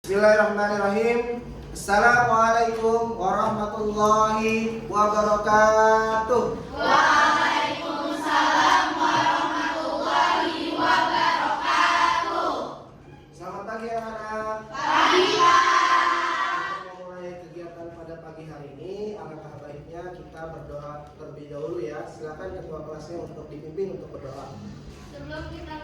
Bismillahirrahmanirrahim. Assalamualaikum warahmatullahi wabarakatuh. Waalaikumsalam warahmatullahi wabarakatuh. Selamat pagi anak-anak. Pagi, Pak. Kita mulai kegiatan pada pagi hari ini. Alangkah baiknya kita berdoa terlebih dahulu ya. Silakan ketua kelasnya untuk dipimpin untuk berdoa. Sebelum kita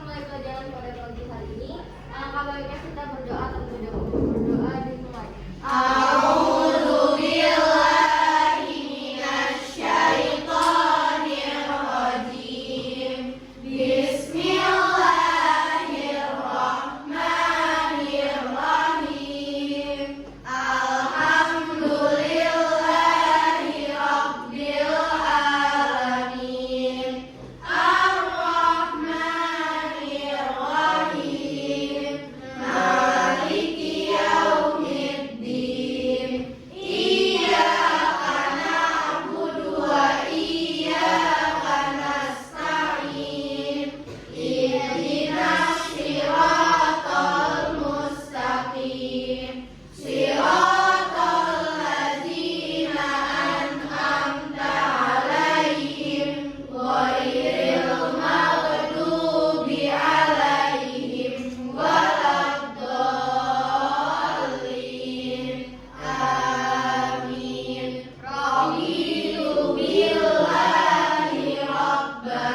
mulai pelajaran pada pagi hari ini, alangkah baiknya kita berdoa terlebih dahulu. Berdoa dimulai. A'udzu billahi minasyaitonir rajim. Bismillahirrahmanirrahim. Alhamdulillahi rabbil alamin. Ar-Rahmanir-Rahim. Maliki yaumiddin. Iyyaka na'budu wa iyyaka nasta'in. Ihdinas siratal mustaqim. Siratal ladzina an'amta 'alaihim ghairil maghdubi 'alaihim waladdallin. Amin. Raditu billahi rabba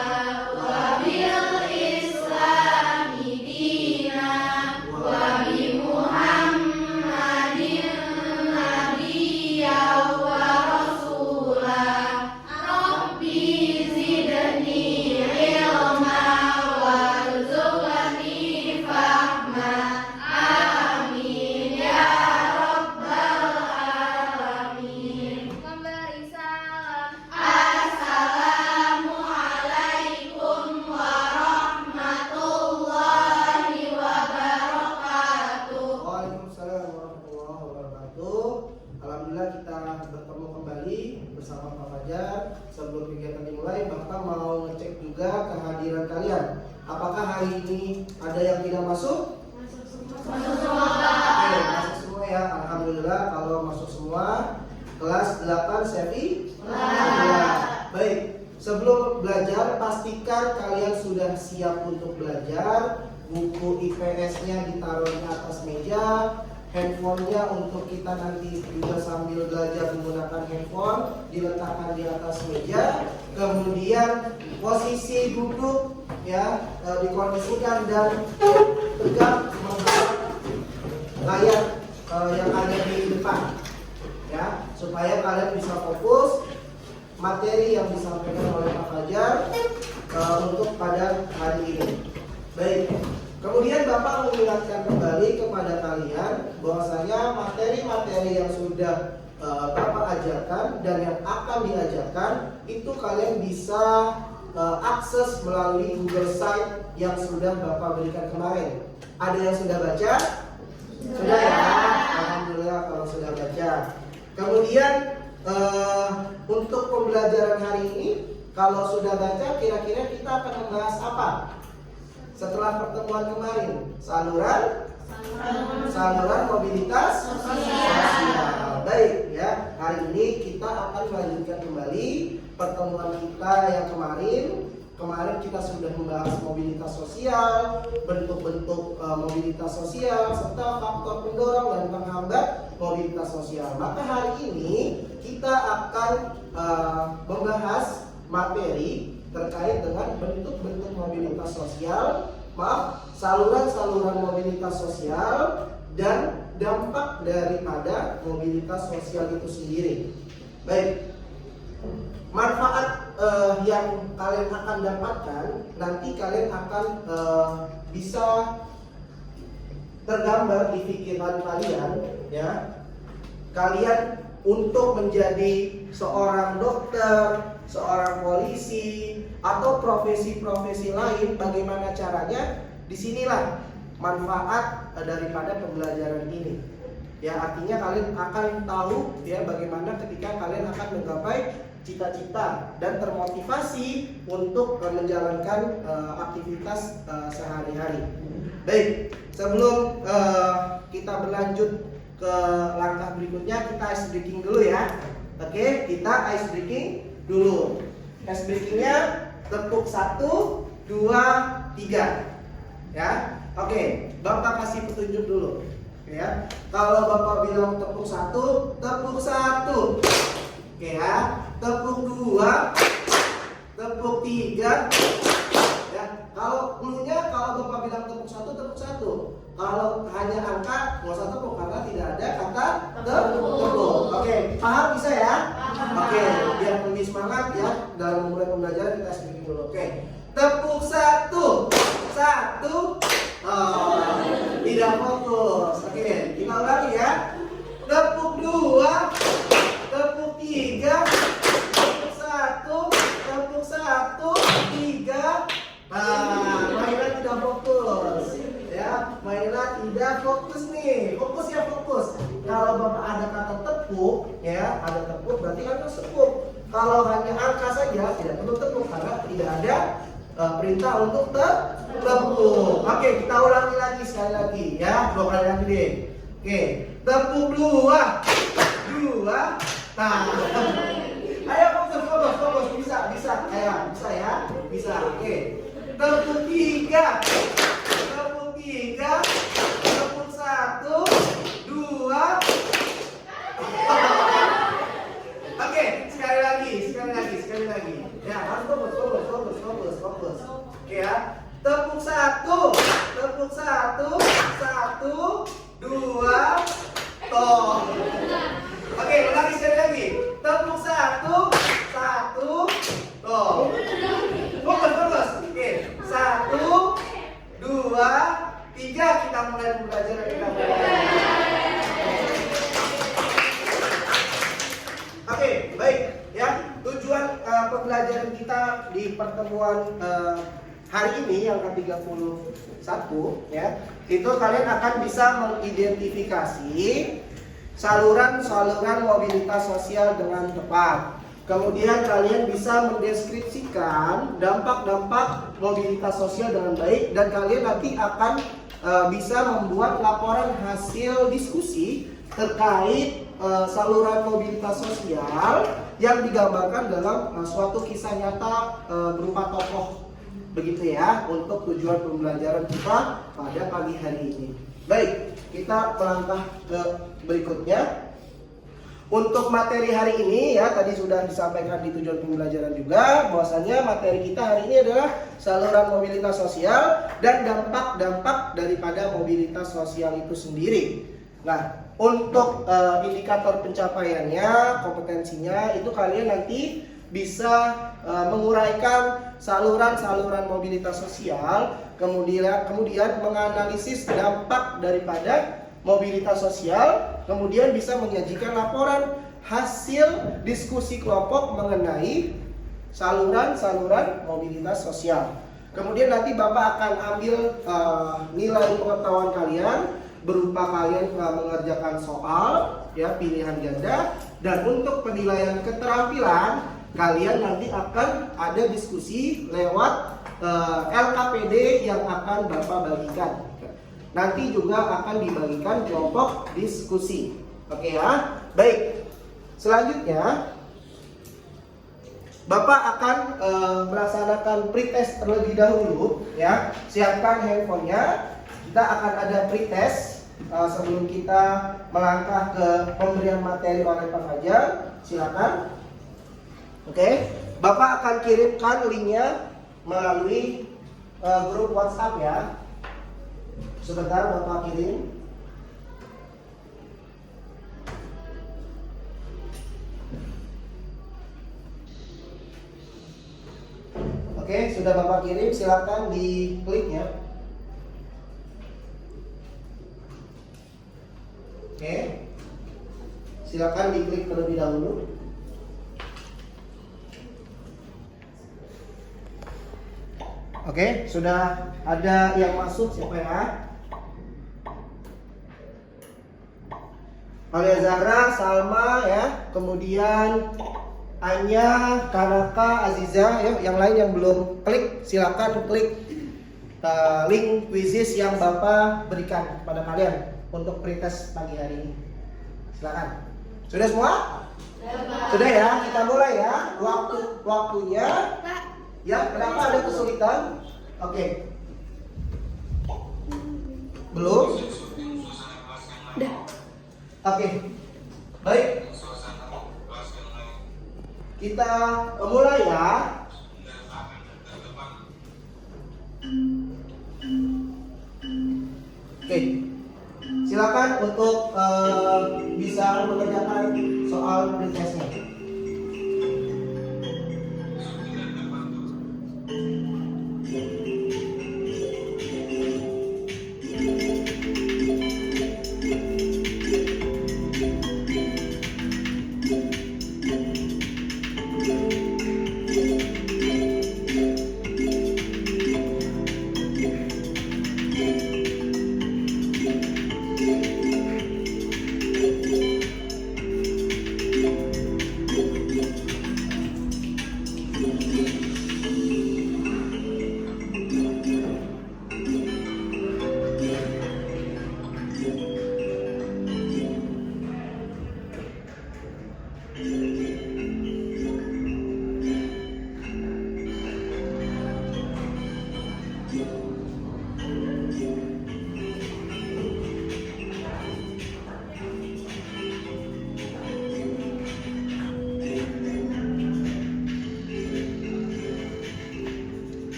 wa bil islami dina wa bi Muhammadin nabiyya wa rasula. Rabbi zidni ilma warzuqni fahma. Amin ya rabbal alamin. Memberi salam. Assalamualaikum warahmatullahi wabarakatuh. Waalaikumsalam warahmatullahi wabarakatuh. Alhamdulillah kita bertemu kembali bersama Pak Fajar. Sebelum kegiatan dimulai, Bapak mau ngecek juga kehadiran kalian. Apakah hari ini ada yang tidak masuk? Masuk semua. Oke, masuk semua ya. Alhamdulillah kalau masuk semua. Kelas 8 Sevi? Baik, sebelum belajar pastikan kalian sudah siap untuk belajar. Buku IPS-nya ditaruh di atas meja. Handphonenya untuk kita nanti juga sambil belajar menggunakan handphone diletakkan di atas meja. Kemudian posisi duduk ya dikondisikan dan tegak menghadap layar yang ada di depan ya, supaya kalian bisa fokus materi yang disampaikan oleh Pak Fajar untuk pada hari ini. Baik. Kemudian Bapak mengingatkan kembali kepada kalian bahwasanya materi-materi yang sudah Bapak ajarkan dan yang akan diajarkan itu kalian bisa akses melalui Google Site yang sudah Bapak berikan kemarin. Ada yang sudah baca? Sudah ya? Alhamdulillah kalau sudah baca. Kemudian untuk pembelajaran hari ini kalau sudah baca kira-kira kita akan membahas apa? Setelah pertemuan kemarin, saluran mobilitas sosial. Baik ya, hari ini kita akan melanjutkan kembali pertemuan kita yang kemarin. Kemarin kita sudah membahas mobilitas sosial, bentuk-bentuk mobilitas sosial, serta faktor pendorong dan penghambat mobilitas sosial. Maka hari ini kita akan membahas materi terkait dengan bentuk-bentuk mobilitas sosial, saluran-saluran mobilitas sosial dan dampak daripada mobilitas sosial itu sendiri. Baik, manfaat yang kalian akan dapatkan nanti kalian akan bisa tergambar di pikiran kalian ya. Kalian untuk menjadi seorang dokter, seorang polisi, atau profesi-profesi lain, bagaimana caranya? Disinilah manfaat daripada pembelajaran ini. Ya, artinya kalian akan tahu ya bagaimana ketika kalian akan menggapai cita-cita dan termotivasi untuk menjalankan aktivitas sehari-hari. baik. Sebelum kita berlanjut ke langkah berikutnya, kita ice breaking dulu ya. Oke, kita ice breaking dulu. Ice breakingnya tepuk 1, 2, 3. Ya, oke. Bapak kasih petunjuk dulu. Ya, kalau Bapak bilang tepuk 1, tepuk 1. Oke ya, tepuk 2, tepuk 3. Ya, kalau cluenya kalau Bapak bilang tepuk 1, tepuk 1. Kalau hanya angka nggak usah tepuk karena tidak ada kata tepuk. Oke, paham bisa ya? Oke, biar lebih semangat ya dalam memulai pembelajaran kita sedikit dulu. Oke, tepuk 1, 1. Oh, tidak fokus. Oke, kita ulangi ya. Tepuk 2, tepuk 3, tepuk 1, tepuk 1, 3. Mainan tidak fokus. Ya, mainan tidak fokus nih. Fokus ya, fokus. Kalau Bapak ada kata tepuk, ya, ada tepuk berarti kan harus tepuk. Kalau hanya angka saja tidak perlu tepuk karena tidak ada perintah untuk tepuk. Oke, kita ulangi lagi sekali lagi ya, 2 kali lagi deh. Oke, tepuk 2, 2. Nah, ayo fokus, bisa, ayo, bisa ya, bisa. Oke, tepuk 3, tepuk 3, tepuk 1, 2. Oke, sekali lagi. Ya, harus fokus. Oke ya. Tepuk 1, 1, 2, toh. Oke, ulangi sekali lagi. Tepuk 1, 1, toh. Fokus. Oke, 1, 2, 3 kita mulai pembelajaran kita. Oke, baik ya. Tujuan pembelajaran kita di pertemuan hari ini yang ke-31 ya, itu kalian akan bisa mengidentifikasi saluran-saluran mobilitas sosial dengan tepat. Kemudian kalian bisa mendeskripsikan dampak-dampak mobilitas sosial dengan baik, dan kalian nanti akan bisa membuat laporan hasil diskusi terkait saluran mobilitas sosial yang digambarkan dalam suatu kisah nyata berupa tokoh, begitu ya, untuk tujuan pembelajaran kita pada pagi hari ini. Baik, kita melangkah ke berikutnya. Untuk materi hari ini ya, tadi sudah disampaikan di tujuan pembelajaran juga bahwasannya materi kita hari ini adalah saluran mobilitas sosial dan dampak-dampak daripada mobilitas sosial itu sendiri. Nah, untuk indikator pencapaiannya, kompetensinya itu kalian nanti bisa menguraikan saluran-saluran mobilitas sosial, kemudian menganalisis dampak daripada mobilitas sosial, kemudian bisa menyajikan laporan hasil diskusi kelompok mengenai saluran-saluran mobilitas sosial. Kemudian nanti Bapak akan ambil nilai pengetahuan kalian berupa kalian mengerjakan soal ya, pilihan ganda, dan untuk penilaian keterampilan kalian nanti akan ada diskusi lewat LKPD yang akan Bapak bagikan. Nanti juga akan dibagikan kelompok diskusi. Oke ya. Baik. Selanjutnya Bapak akan melaksanakan pretest terlebih dahulu ya. Siapkan handphonenya. Kita akan ada pretest sebelum kita melangkah ke pemberian materi oleh Pak Fajar. Silakan. Oke. Bapak akan kirimkan linknya melalui grup WhatsApp ya. Sebentar Bapak kirim. Oke, sudah Bapak kirim, silakan diklik ya. Oke. Silakan diklik terlebih dahulu. Oke, sudah ada yang masuk, siapa ya? Alia Zahra, Salma ya, kemudian Anya, Kanaka, Aziza ya, yang lain yang belum klik silakan klik link quizzes yang Bapak berikan kepada kalian untuk pretest pagi hari ini. Silakan. Sudah semua? Sudah ya, kita mulai ya. Waktunya. Ya, kenapa ada kesulitan? Oke. Belum? Oke. Baik. Kita mulai ya. Oke. Silakan untuk bisa mengerjakan soal pretestnya.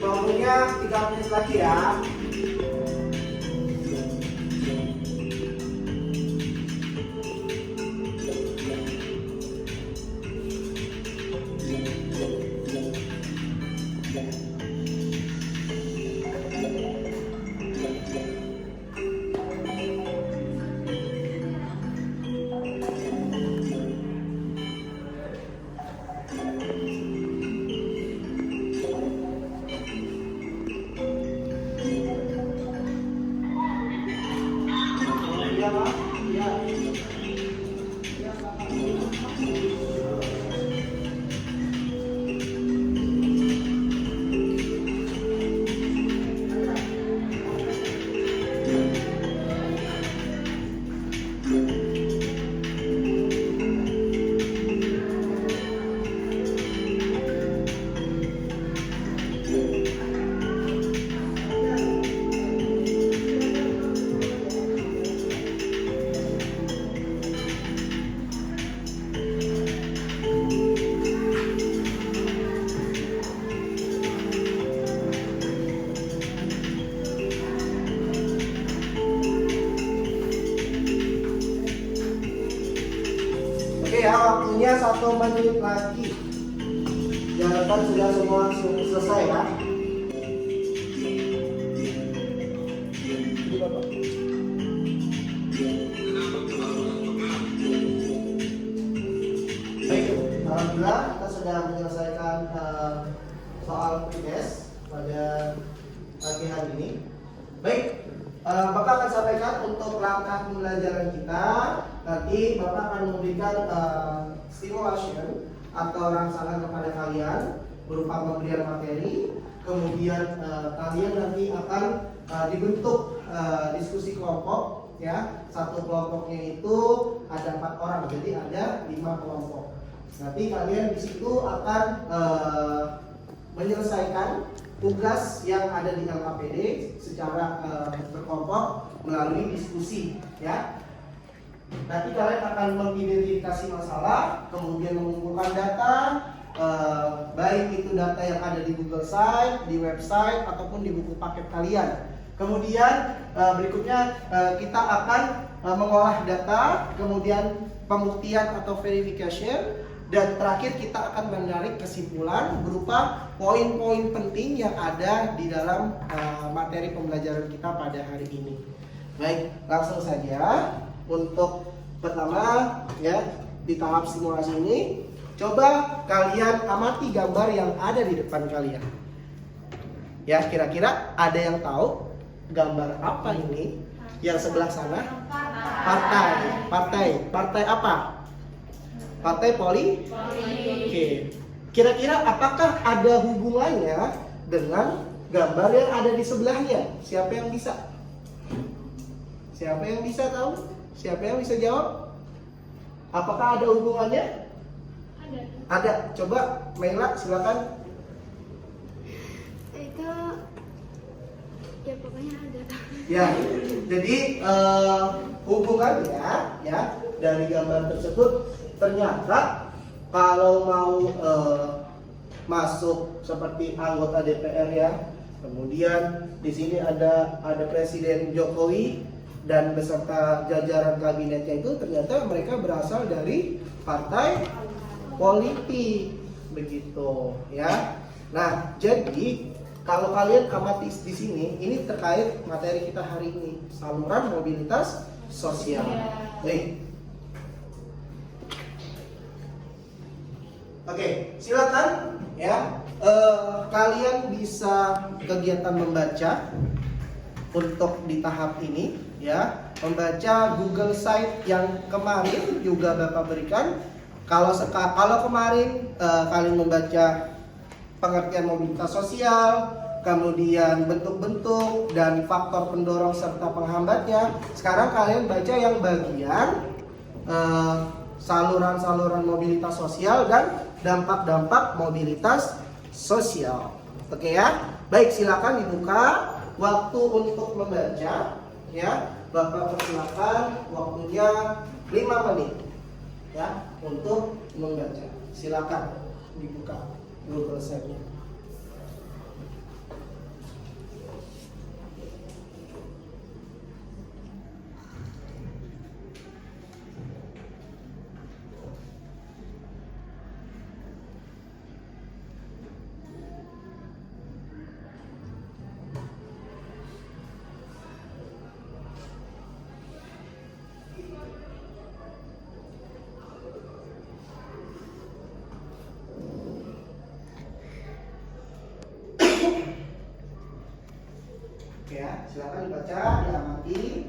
Waktunya 3 menit lagi ya. Ya, Pak. Ya. Ya, Pak. Oke ya, waktunya 1 menit lagi. Diharapkan sudah semua selesai ya. Baik, alhamdulillah kita sudah menyelesaikan soal pretest pada pagi hari ini. Baik, Bapak akan sampaikan untuk langkah pembelajaran kita. Nanti Bapak akan memberikan stimulation atau rangsangan kepada kalian berupa pemberian materi. Kemudian kalian nanti akan dibentuk diskusi kelompok ya. Satu kelompoknya itu ada 4 orang, jadi ada 5 kelompok. Nanti kalian di situ akan menyelesaikan tugas yang ada di LKPD secara berkelompok melalui diskusi ya. Nanti kalian akan mengidentifikasi masalah, kemudian mengumpulkan data, baik itu data yang ada di Google Site, di website ataupun di buku paket kalian. Kemudian berikutnya kita akan mengolah data, kemudian pembuktian atau verification, dan terakhir kita akan menarik kesimpulan berupa poin-poin penting yang ada di dalam materi pembelajaran kita pada hari ini. Baik, langsung saja untuk pertama ya di tahap simulasi ini, coba kalian amati gambar yang ada di depan kalian. Ya, kira-kira ada yang tahu gambar apa ini? Yang sebelah sana? Partai apa? Partai politik. Oke. Kira-kira apakah ada hubungannya dengan gambar yang ada di sebelahnya? Siapa yang bisa? Siapa yang bisa tahu? Siapa yang bisa jawab? Apakah ada hubungannya? Ada. Coba Maila silakan. Itu ya pokoknya ada. Ya, jadi hubungannya ya dari gambar tersebut ternyata kalau mau masuk seperti anggota DPR ya, kemudian di sini ada Presiden Jokowi dan beserta jajaran kabinetnya itu ternyata mereka berasal dari partai politik begitu ya. Nah, jadi kalau kalian amati di sini, ini terkait materi kita hari ini, saluran mobilitas sosial. Baik. Oke, silakan ya. Kalian bisa kegiatan membaca untuk di tahap ini ya, membaca Google Site yang kemarin juga Bapak berikan. Kalau kemarin kalian membaca pengertian mobilitas sosial, kemudian bentuk-bentuk dan faktor pendorong serta penghambatnya. Sekarang kalian baca yang bagian saluran-saluran mobilitas sosial dan dampak-dampak mobilitas sosial. Oke ya. Baik, silakan dibuka waktu untuk membaca ya. Bapak persilakan waktunya 5 menit ya untuk membaca. Silakan dibuka Google Site-nya. Ya, silakan dibaca, diamati.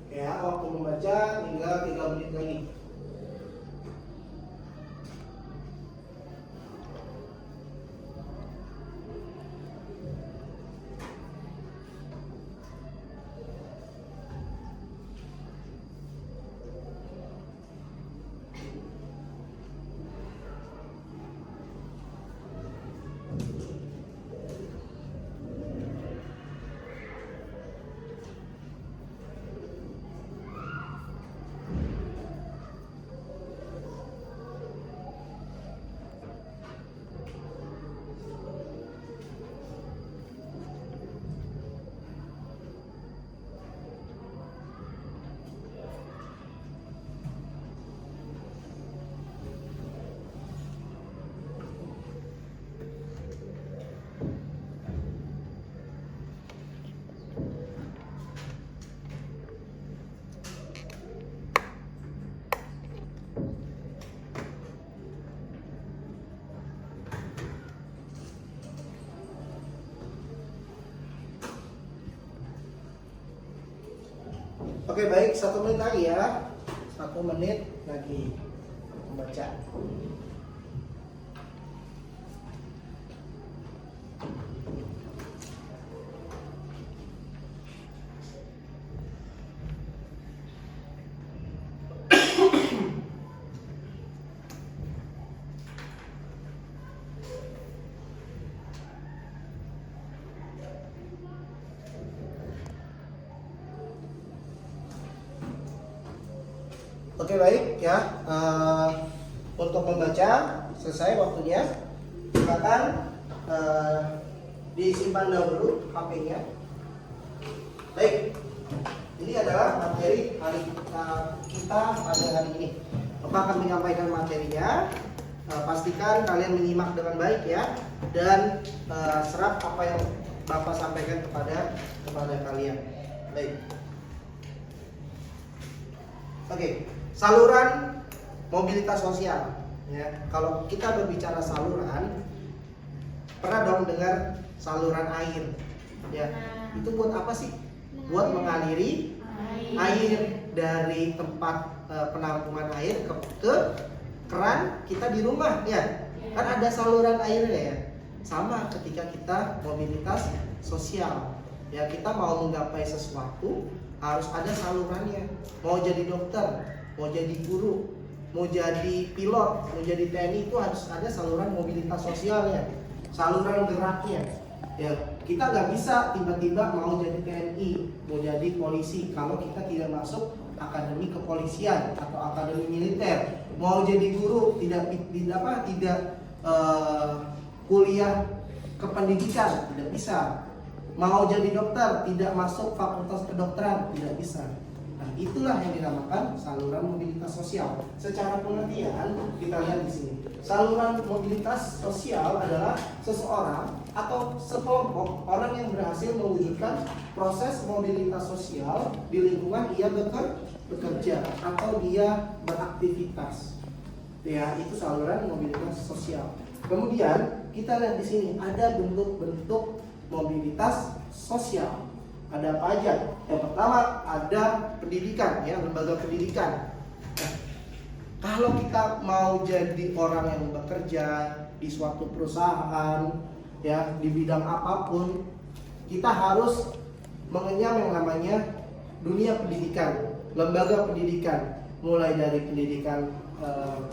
Ya, waktu membaca tinggal 3 menit lagi. Oke baik, 1 menit lagi ya. 1 menit lagi membaca. Oke baik ya, untuk membaca selesai waktunya. Silakan disimpan dahulu HP-nya. Baik, ini adalah materi hari kita pada hari ini. Bapak akan menyampaikan materinya. Pastikan kalian menyimak dengan baik ya, dan serap apa yang Bapak sampaikan kepada kalian. Baik. Oke, saluran mobilitas sosial. Ya, kalau kita berbicara saluran, pernah dong dengar saluran air? Ya, itu buat apa sih? Buat mengaliri air dari tempat penampungan air ke keran kita di rumah, ya. Kan ada saluran airnya ya. Sama ketika kita mobilitas sosial. Ya, kita mau menggapai sesuatu harus ada salurannya. Mau jadi dokter, mau jadi guru, mau jadi pilot, mau jadi TNI, itu harus ada saluran mobilitas sosialnya, saluran geraknya. Ya, kita nggak bisa tiba-tiba mau jadi TNI, mau jadi polisi kalau kita tidak masuk akademi kepolisian atau akademi militer. Mau jadi guru tidak kuliah kependidikan, tidak bisa. Mau jadi dokter tidak masuk fakultas kedokteran, tidak bisa. Nah, itulah yang dinamakan saluran mobilitas sosial. Secara pengertian kita lihat di sini. Saluran mobilitas sosial adalah seseorang atau sekelompok orang yang berhasil mewujudkan proses mobilitas sosial di lingkungan ia bekerja atau dia beraktivitas. Ya, itu saluran mobilitas sosial. Kemudian kita lihat di sini ada bentuk-bentuk mobilitas sosial. Ada apa aja? Yang pertama ada pendidikan, ya, lembaga pendidikan. Nah, kalau kita mau jadi orang yang bekerja di suatu perusahaan, ya, di bidang apapun, kita harus mengenyam yang namanya dunia pendidikan, lembaga pendidikan, mulai dari pendidikan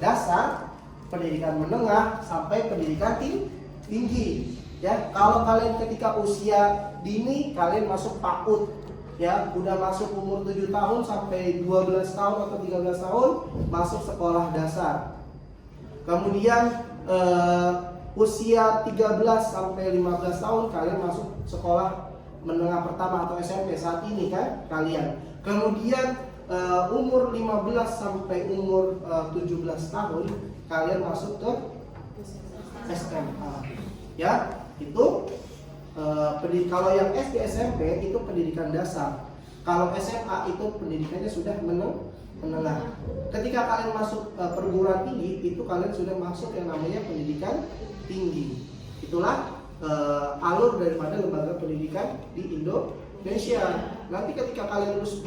dasar, pendidikan menengah, sampai pendidikan tinggi. Ya, kalau kalian ketika usia dini kalian masuk PAUD, ya, udah masuk umur 7 tahun sampai 12 tahun atau 13 tahun masuk sekolah dasar. Kemudian usia 13 sampai 15 tahun kalian masuk sekolah menengah pertama atau SMP saat ini kan kalian. Kemudian umur 15 sampai umur 17 tahun kalian masuk ke SMA. Ya, itu kalau yang SD SMP itu pendidikan dasar. Kalau SMA itu pendidikannya sudah menengah. Ketika kalian masuk perguruan tinggi, itu kalian sudah masuk yang namanya pendidikan tinggi. Itulah alur daripada lembaga pendidikan di Indonesia. Nanti ketika kalian lulus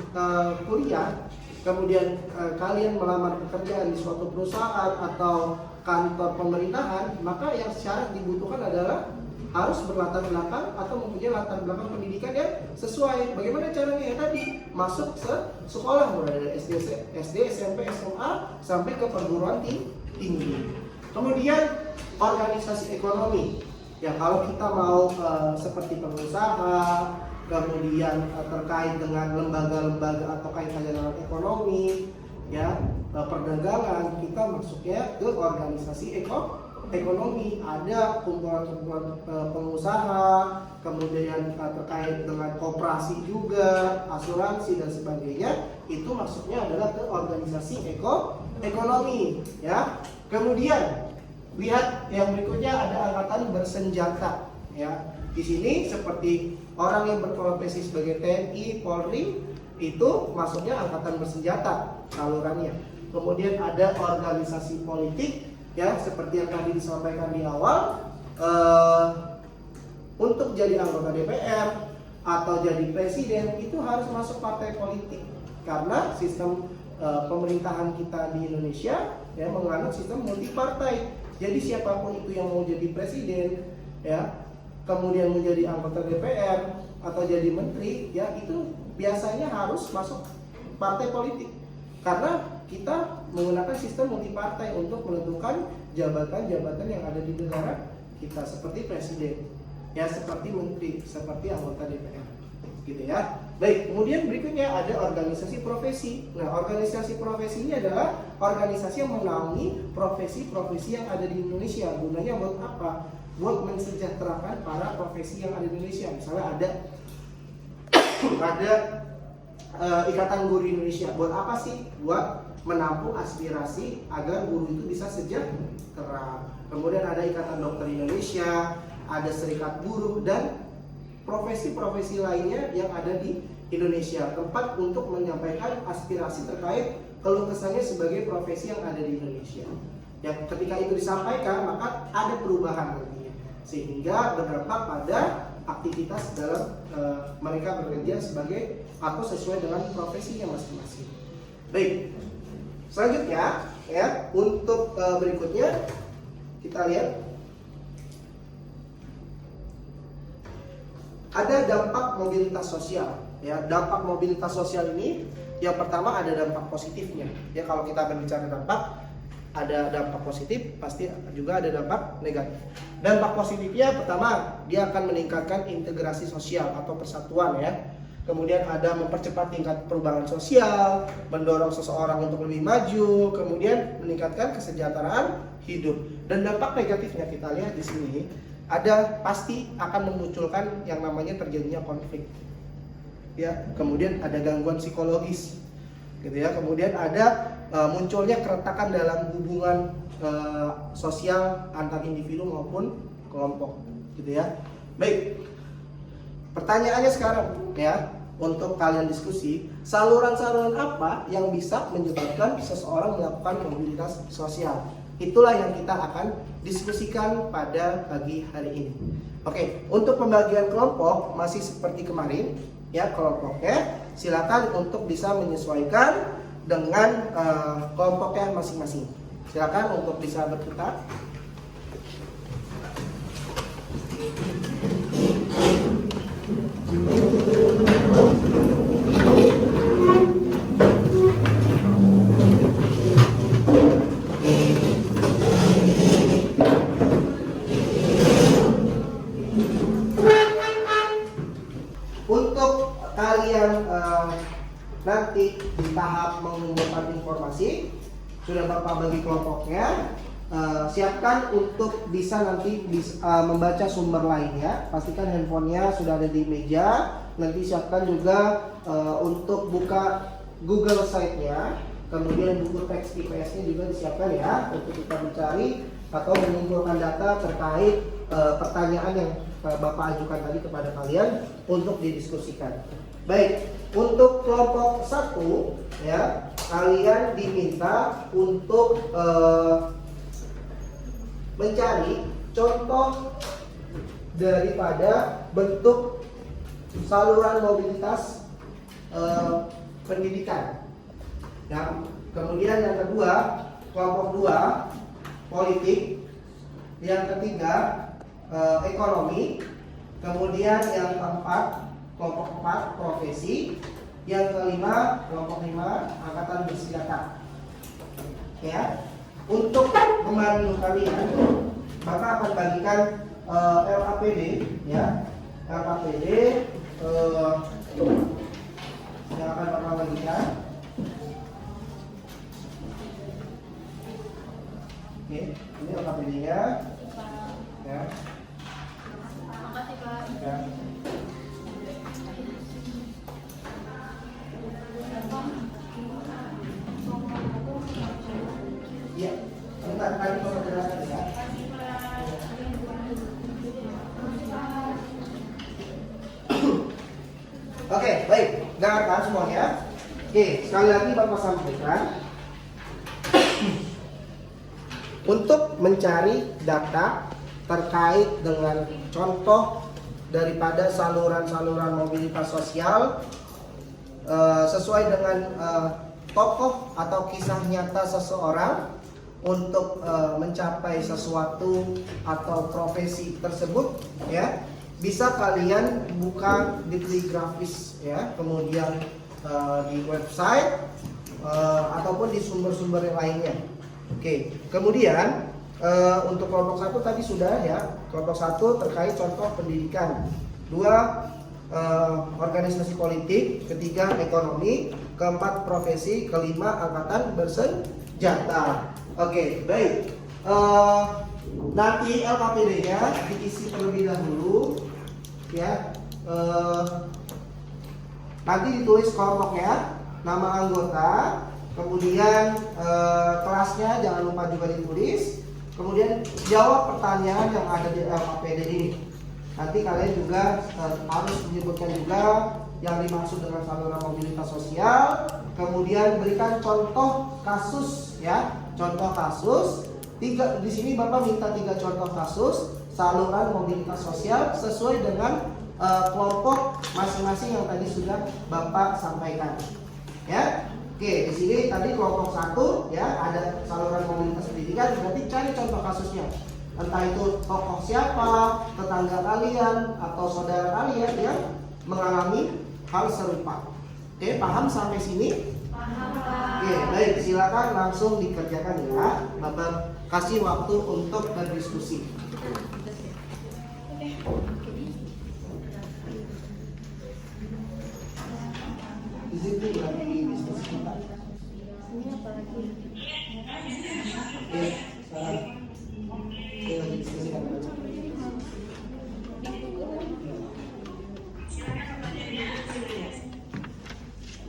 kuliah, kemudian kalian melamar pekerjaan di suatu perusahaan atau kantor pemerintahan, maka yang syarat dibutuhkan adalah harus berlatar belakang atau mempunyai latar belakang pendidikan yang sesuai. Bagaimana caranya? Ya tadi, masuk sekolah mulai dari SD, SMP, SMA sampai ke perguruan tinggi. Kemudian organisasi ekonomi. Ya, kalau kita mau seperti pengusaha, kemudian terkait dengan lembaga-lembaga atau kaitannya dengan ekonomi, ya, perdagangan, kita masuknya ke organisasi ekonomi. Ada kumpulan-kumpulan pengusaha, kemudian terkait dengan koperasi juga, asuransi dan sebagainya, itu masuknya adalah ke organisasi ekonomi, ya. Kemudian lihat yang berikutnya ada angkatan bersenjata, ya. Di sini seperti orang yang berprofesi sebagai TNI, Polri, itu masuknya angkatan bersenjata salurannya. Kemudian ada organisasi politik, ya, seperti yang tadi disampaikan di awal, untuk jadi anggota DPR atau jadi presiden itu harus masuk partai politik. karena sistem pemerintahan kita di Indonesia ya menganut sistem multipartai. Jadi siapapun itu yang mau jadi presiden ya, kemudian menjadi anggota DPR atau jadi menteri ya, itu biasanya harus masuk partai politik. Karena kita menggunakan sistem multipartai untuk menentukan jabatan-jabatan yang ada di negara kita, seperti presiden ya, seperti menteri, seperti anggota DPR gitu ya. Baik, kemudian berikutnya ada organisasi profesi. Nah, organisasi profesi ini adalah organisasi yang menaungi profesi-profesi yang ada di Indonesia. Gunanya buat apa? Buat mensejahterakan para profesi yang ada di Indonesia. Misalnya ada Ikatan Guru Indonesia. Buat apa sih? Buat menampung aspirasi agar guru itu bisa sejahtera. Kemudian ada Ikatan Dokter Indonesia, ada Serikat Buruh, dan profesi-profesi lainnya yang ada di Indonesia, tempat untuk menyampaikan aspirasi terkait keluh kesahnya sebagai profesi yang ada di Indonesia. Yang ketika itu disampaikan, maka ada perubahan nantinya, sehingga berdampak pada aktivitas dalam mereka bekerja sebagai atau sesuai dengan profesinya masing-masing. Baik, selanjutnya ya, untuk berikutnya kita lihat ada dampak mobilitas sosial ya. Dampak mobilitas sosial ini yang pertama ada dampak positifnya ya. Kalau kita berbicara dampak, ada dampak positif, pasti juga ada dampak negatif. Dampak positifnya pertama, dia akan meningkatkan integrasi sosial atau persatuan ya. Kemudian ada mempercepat tingkat perubahan sosial, mendorong seseorang untuk lebih maju, kemudian meningkatkan kesejahteraan hidup. Dan dampak negatifnya kita lihat di sini, ada pasti akan memunculkan yang namanya terjadinya konflik ya, kemudian ada gangguan psikologis gitu ya, kemudian ada munculnya keretakan dalam hubungan sosial antar individu maupun kelompok gitu ya. Baik, pertanyaannya sekarang ya, untuk kalian diskusi, saluran-saluran apa yang bisa menyebabkan seseorang melakukan mobilitas sosial? Itulah yang kita akan diskusikan pada pagi hari ini. Oke, untuk pembagian kelompok masih seperti kemarin ya, kelompoknya silakan untuk bisa menyesuaikan dengan kelompoknya masing-masing. Silakan untuk bisa berputar. Untuk kalian nanti di tahap mengumpulkan informasi, sudah Bapak bagi kelompoknya, siapkan untuk bisa nanti membaca sumber lainnya. Pastikan handphonenya sudah ada di meja. Nanti siapkan juga untuk buka Google Site-nya, kemudian buku teks IPS-nya juga disiapkan ya, untuk kita mencari atau mengumpulkan data terkait pertanyaan yang Bapak ajukan tadi kepada kalian untuk didiskusikan. Baik, untuk kelompok 1 ya, kalian diminta untuk mencari contoh daripada bentuk saluran mobilitas pendidikan. Nah, kemudian yang kedua, kelompok 2 politik, yang ketiga ekonomi, kemudian yang keempat kelompok 4 profesi, yang kelima kelompok 5 angkatan bersenjata. Ya, untuk membantu kalian, Bapak akan bagikan LKPD ya, LKPD yang akan Bapak bagikan. Oke, ini LKPD-nya ya. Makasih Pak. Ya. Ya, bentar, tadi Bapak jelaskan ya. Oke, baik, dengarkan semuanya. Oke, sekali lagi Bapak sampaikan, untuk mencari data terkait dengan contoh daripada saluran-saluran mobilitas sosial sesuai dengan tokoh atau kisah nyata seseorang untuk mencapai sesuatu atau profesi tersebut, ya. Bisa kalian buka di grafis, ya, kemudian di website ataupun di sumber-sumber yang lainnya. Oke, kemudian untuk kelompok 1 tadi sudah, ya. Kelompok 1 terkait contoh pendidikan, 2 organisasi politik, ketiga ekonomi, keempat profesi, kelima angkatan bersenjata. Oke, baik. Nanti LKPD-nya diisi terlebih dahulu, ya. Nanti ditulis kelompoknya, nama anggota, kemudian kelasnya jangan lupa juga ditulis, kemudian jawab pertanyaan yang ada di LKPD ini. Nanti kalian juga harus menyebutkan juga yang dimaksud dengan saluran mobilitas sosial, kemudian berikan contoh kasus, ya, contoh kasus. Di sini Bapak minta 3 contoh kasus saluran mobilitas sosial sesuai dengan kelompok masing-masing yang tadi sudah Bapak sampaikan, ya. Oke, di sini tadi kelompok 1, ya, ada saluran mobilitas pendidikan, berarti cari contoh kasusnya. Entah itu tokoh siapa, tetangga kalian atau saudara kalian yang mengalami hal serupa. Oke, paham sampai sini? Paham, Pak. Oke, baik, silakan langsung dikerjakan, ya. Bapak kasih waktu untuk berdiskusi. Di situ lagi diskusi kita. Ini apa lagi? Oke, sekarang kita lagi diskusi kan.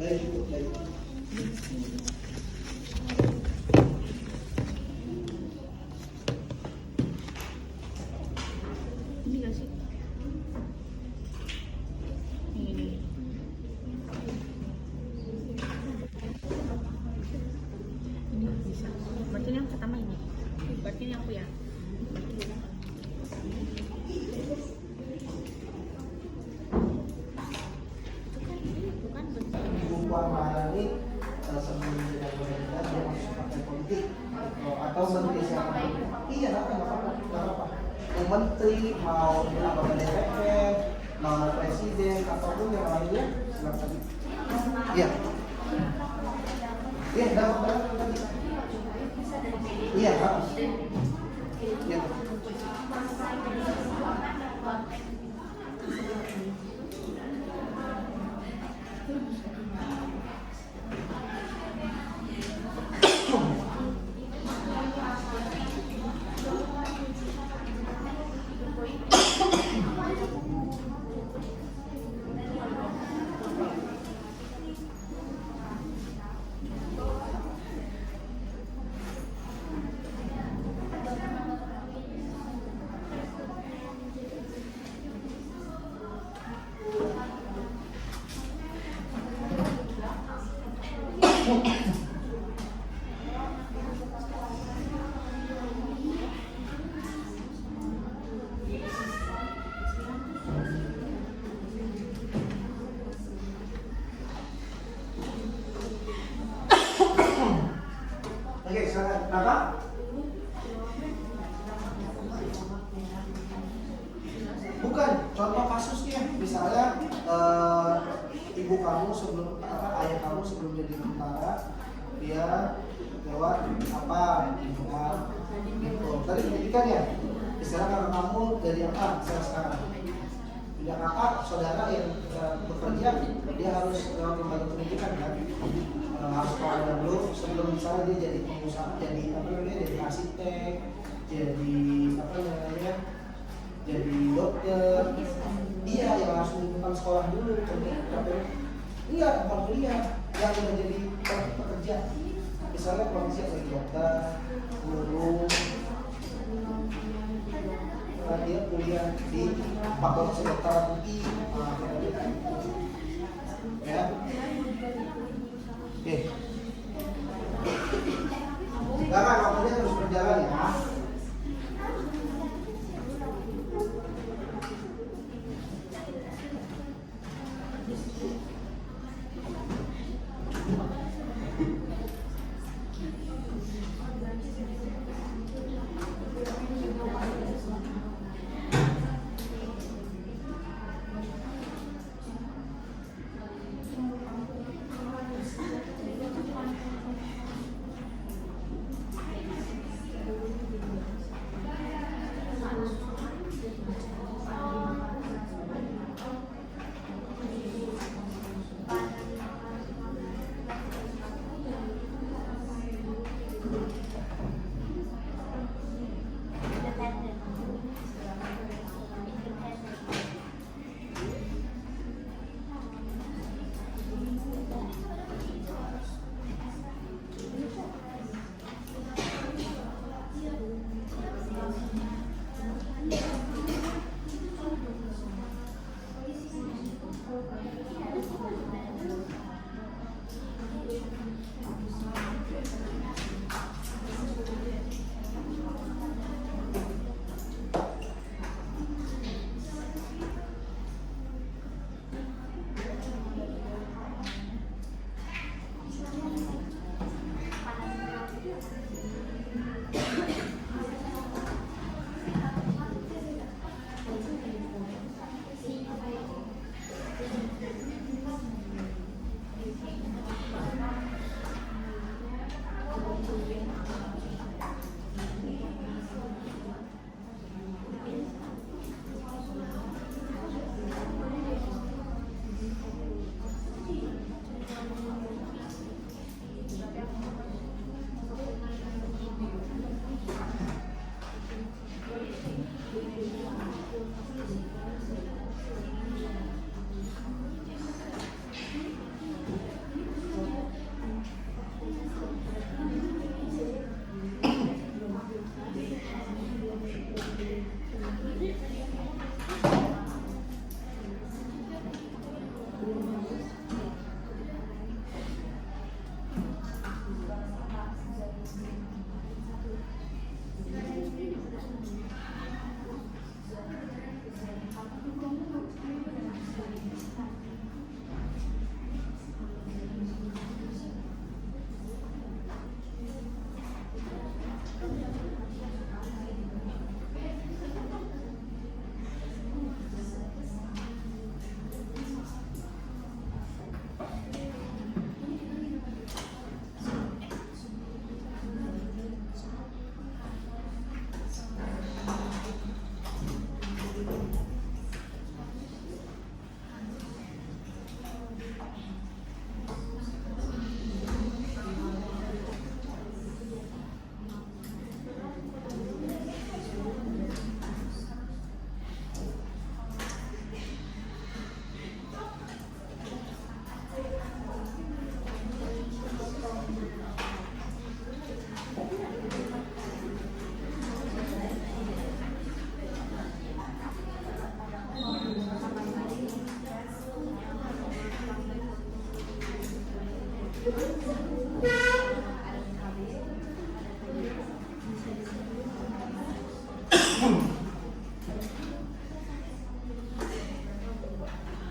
Baik, baik. Ini nggak sih? Ini. Ini bisa. Berarti ini yang pertama ini. Berarti ini aku ya. Bukan bentuk. Bu Puan Maharani sebelum jadi pemerintah dia masuk partai politik atau menteri siapa? Iya, nggak apa-apa. Mau menteri, mau anggota DPR, mau presiden ataupun yang lainnya, silakan. Iya. Iya, dapat tadi. Iya, harus. Iya. Oke, silakan. Apa? Bukan, contoh kasusnya. Misalnya ibu kamu sebelum ayah kamu sebelum jadi tentara, dia lewat apa? Gitu. Tadi pendidikan ya. Misalnya kakak kamu dari apa? Sekarang. Punya kakak, saudara yang bekerja, dia harus lewat lembaga pendidikan kan? Harus pelajaran dulu sebelum misalnya dia jadi pengusaha, jadi apa namanya, jadi arsitek, jadi apa namanya, jadi dokter. Iya, yang harus menentukan sekolah dulu, iya, bukan kuliah, yang udah jadi pekerja. Misalnya profesi sebagai dokter, guru, dia kuliah di Fakultas Kedokteran UI, ya. Oke. Sekarang waktunya terus berjalan ya.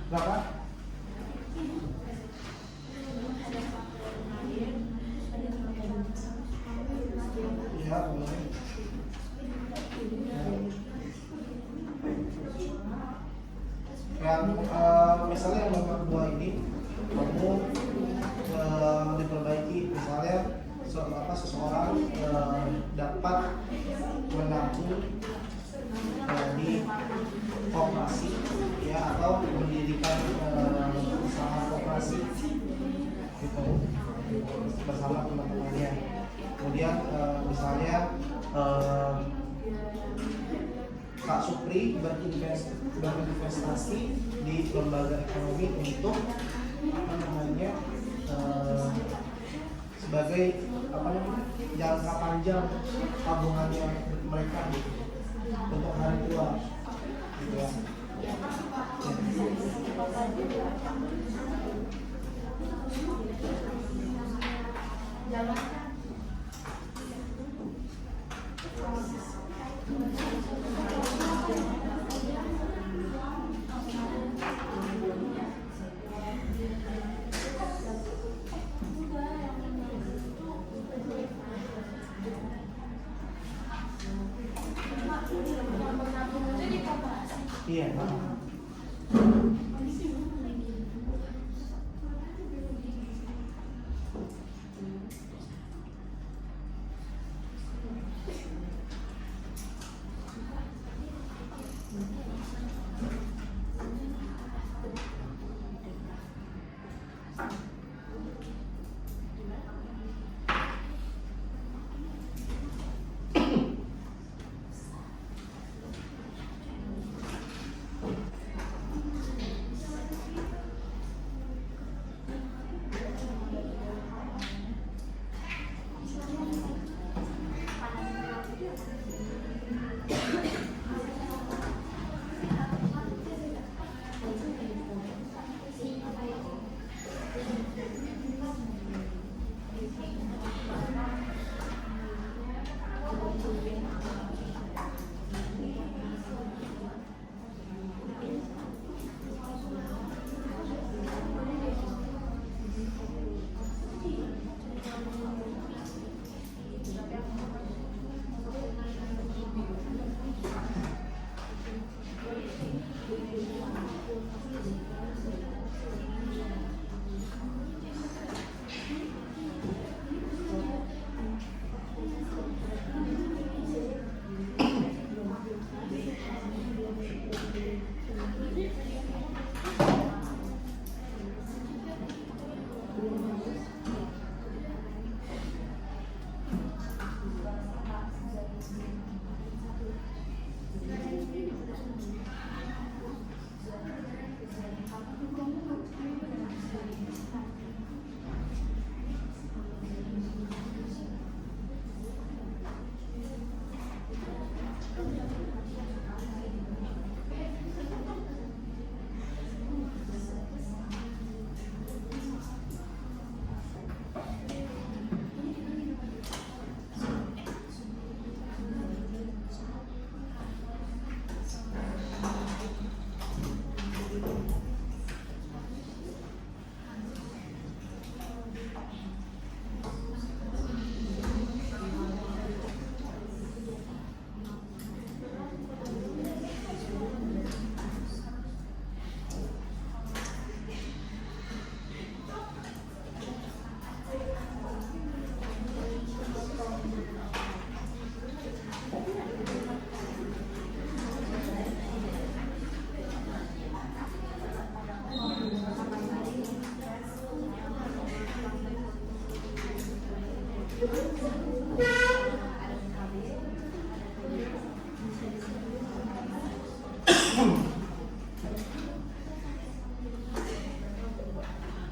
Berapa? Ya, boleh. Yang misalnya yang nomor 2 ini kamu diperbaiki, misalnya seseorang dapat menabung di koperasi ya, atau mendirikan usaha koperasi gitu bersama teman-temannya. Kemudian misalnya Kak Supri berinvestasi di lembaga ekonomi untuk apa namanya sebagai apa namanya jangka panjang tabungannya mereka gitu, untuk hari tua gitu ya. Iya.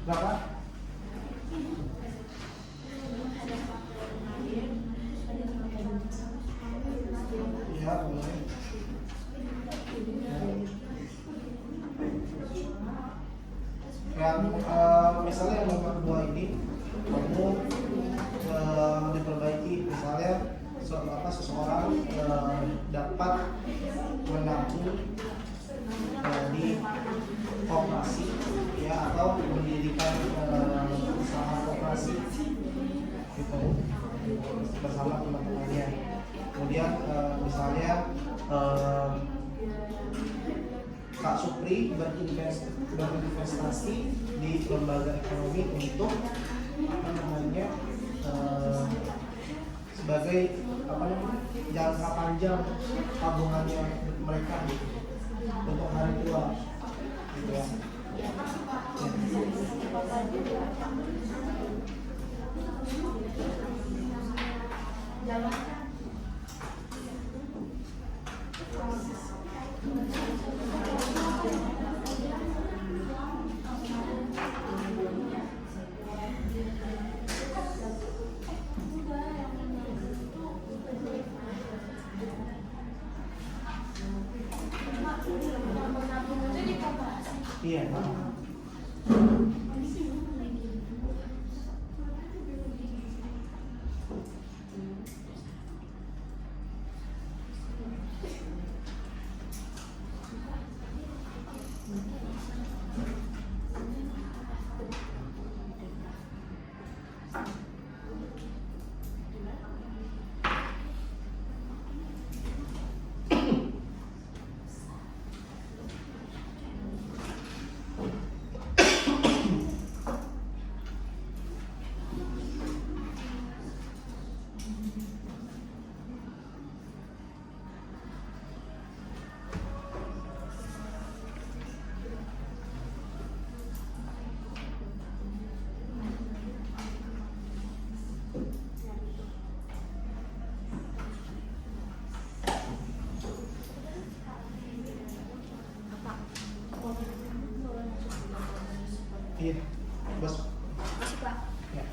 Berapa? Ya, boleh. Yang misalnya yang nomor 2 ini kamu diperbaiki, misalnya seseorang dapat menabung di koperasi ya, atau mendirikan usaha koperasi gitu bersama teman-temannya. Kemudian misalnya Kak Supri berinvestasi di lembaga ekonomi untuk apa namanya sebagai apa namanya jangka panjang tabungannya mereka gitu, untuk hari tua gitu ya. Iya. Iya, bos. Masuk Pak. Ya.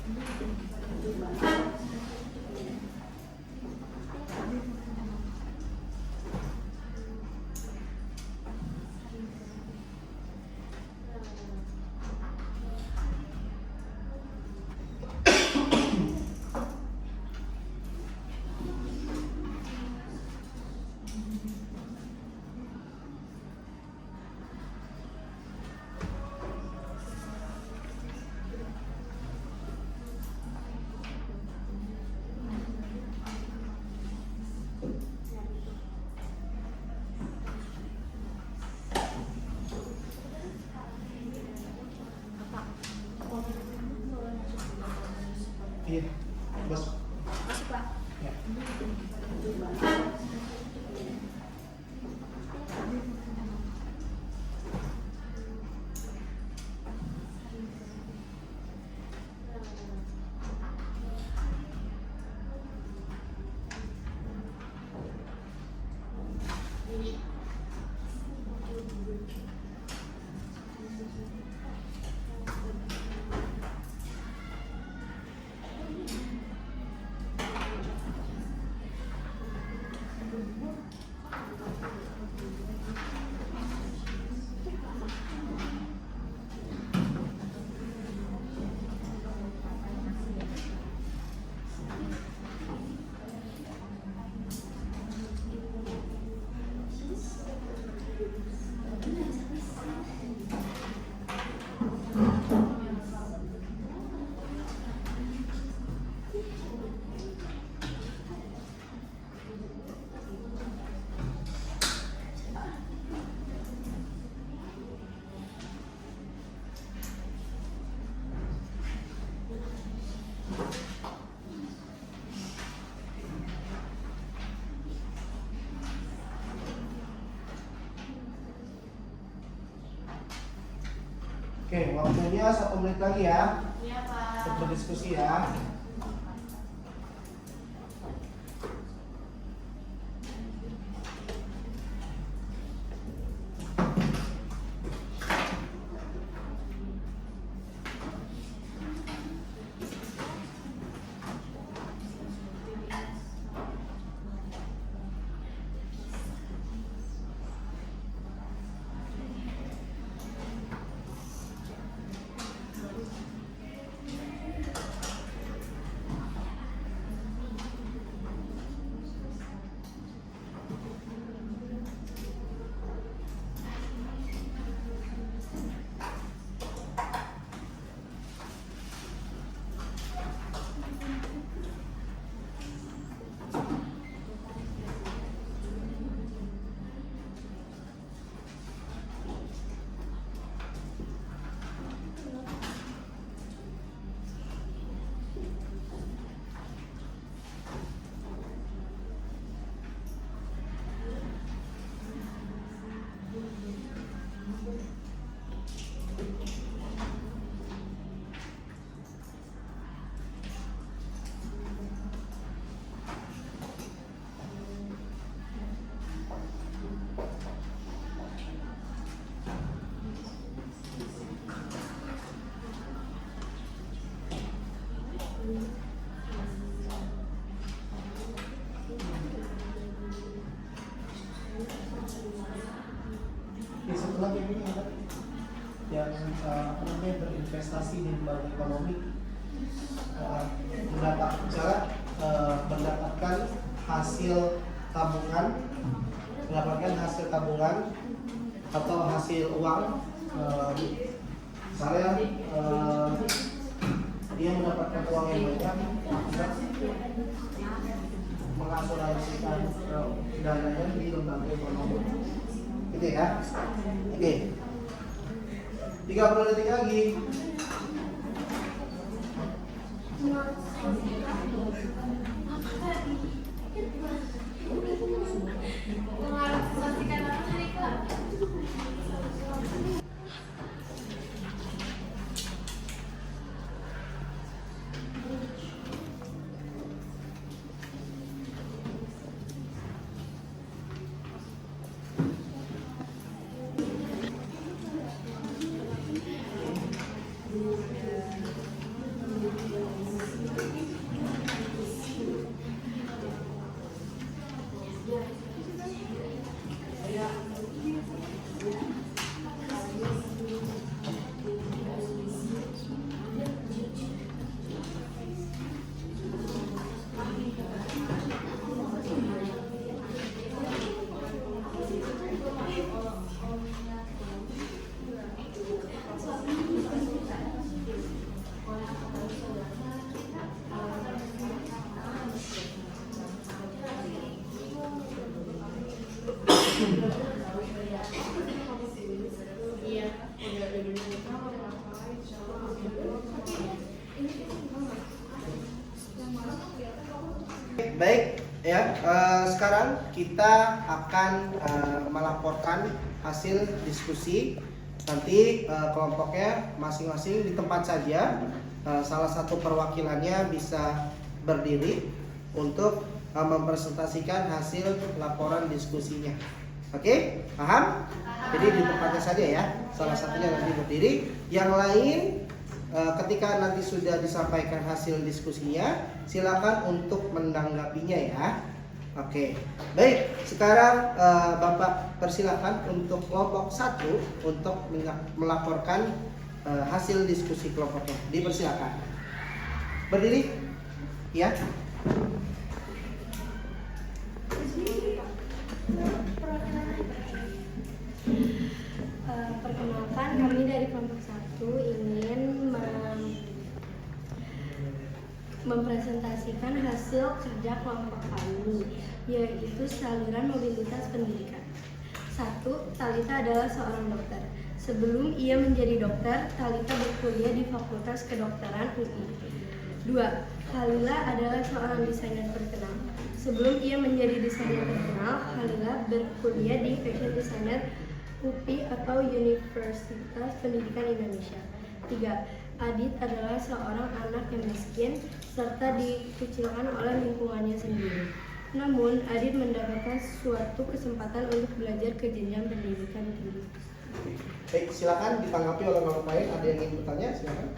Iya, bos. Masuk Pak. Ya. Oke, waktunya 1 menit lagi ya. Iya Pak. Untuk berdiskusi ya. berinvestasi di lembaga ekonomi, mendapatkan hasil tabungan atau hasil uang. Misalnya dia mendapatkan uang yang banyak akibat mengasuransikan dananya di lembaga ekonomi, gitu ya. Oke, 30 detik lagi. Mengorganisasikan apa sih, Kak? Baik ya, sekarang kita akan melaporkan hasil diskusi. Nanti kelompoknya masing-masing di tempat saja. Salah satu perwakilannya bisa berdiri untuk mempresentasikan hasil laporan diskusinya. Oke, paham? Jadi di tempatnya saja ya. Salah satunya nanti berdiri. Yang lain ketika nanti sudah disampaikan hasil diskusinya, silakan untuk menanggapinya ya. Oke, baik. Sekarang Bapak persilakan untuk kelompok 1 untuk melaporkan hasil diskusi kelompoknya. Dipersilakan. Berdiri, ya. Perkenalkan, kami dari kelompok 1 ingin mempresentasikan hasil kerja kelompok kami, yaitu saluran mobilitas pendidikan. 1. Talita adalah seorang dokter. Sebelum ia menjadi dokter, Talita berkuliah di Fakultas Kedokteran UI. 2. Khalila adalah seorang desainer terkenal. Sebelum ia menjadi desainer terkenal, Khalila berkuliah di Fashion Designer UPI atau Universitas Pendidikan Indonesia. 3. Adit adalah seorang anak yang miskin serta dikucilkan oleh lingkungannya sendiri. Namun, Adit mendapatkan suatu kesempatan untuk belajar ke jenjang pendidikan tinggi. Baik, silakan ditanggapi oleh kelompok lain. Ada yang ingin bertanya? Silakan.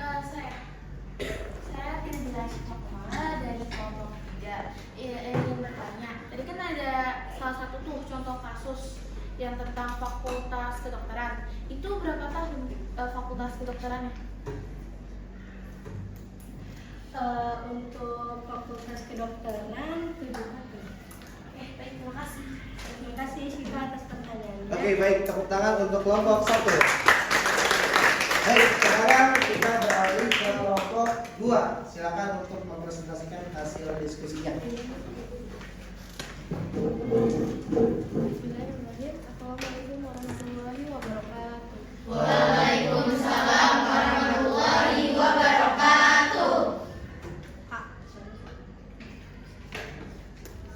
Saya Tirza Cakmala dari kelompok 3. Ingin bertanya. Tadi kan ada salah satu tuh contoh kasus yang tentang fakultas kedokteran. Itu berapa tahun fakultas kedokterannya? Untuk fakultas kedokteran 7 tahun. Baik, terima kasih. Terima kasih Syifa atas pertanyaannya. Oke, baik. Tepuk tangan untuk kelompok 1. Baik, sekarang kita beralih ke kelompok 2. Silakan untuk mempresentasikan hasil diskusinya. Bismillahirrahmanirrahim. Assalamualaikum warahmatullahi wabarakatuh. Waalaikumsalam warahmatullahi wabarakatuh.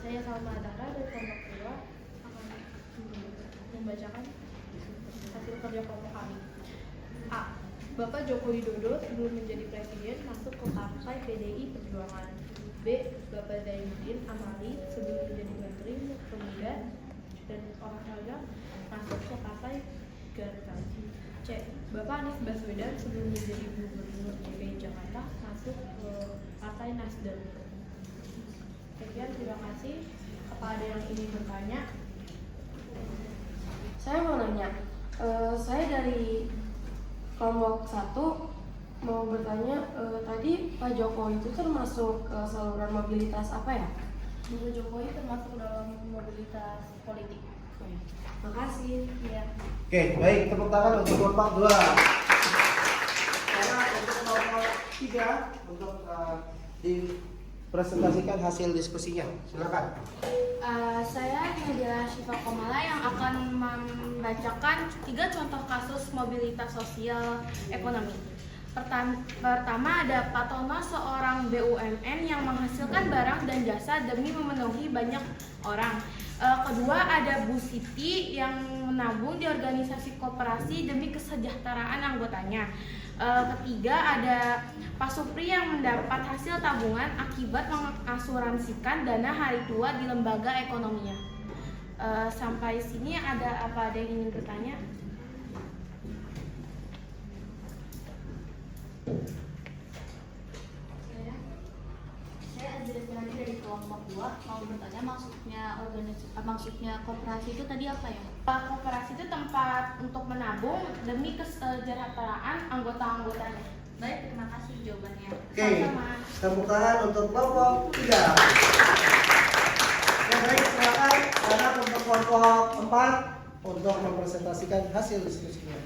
Saya Salma Adara dari kelompok 2 akan membacakan hasil kerja kelompok kami. A. Bapak Joko Widodo sebelum menjadi presiden masuk ke partai PDI Perjuangan. B. Bapak Zainuddin Amali sebelum menjadi menteri pemuda dan olahraga masuk ke partai Gerindra. C. Bapak Anies Baswedan sebelum menjadi gubernur DKI Jakarta masuk ke partai Nasdem. Sekian, terima kasih. Apa ada yang ingin bertanya? Saya mau nanya, saya dari kelompok 1 mau bertanya, tadi Pak Jokowi itu termasuk saluran mobilitas apa ya? Ibu Jokowi termasuk dalam mobilitas politik. Makasih. Iya. Oke, baik, tepuk tangan untuk kelompok 2. Sekarang untuk kelompok 3 untuk dipresentasikan hasil diskusinya. Silakan. Saya Nadira Syifa Komala yang akan membacakan 3 contoh kasus mobilitas sosial ekonomi. Pertama ada Pak Tono, seorang BUMN yang menghasilkan barang dan jasa demi memenuhi banyak orang. Kedua ada Bu Siti yang menabung di organisasi koperasi demi kesejahteraan anggotanya. Ketiga ada Pak Supri yang mendapat hasil tabungan akibat mengasuransikan dana hari tua di lembaga ekonominya. Sampai sini ada yang ingin bertanya? Saya Azri Firani dari kelompok 2 mau bertanya maksudnya koperasi itu tadi apa ya? Koperasi itu tempat untuk menabung demi kesejahteraan anggota-anggotanya. Baik, terima kasih jawabannya. Oke, Sama-sama. tepuk tangan untuk kelompok 3. Oke, baik, silakan sekarang untuk kelompok 4 untuk mempresentasikan hasil diskusinya.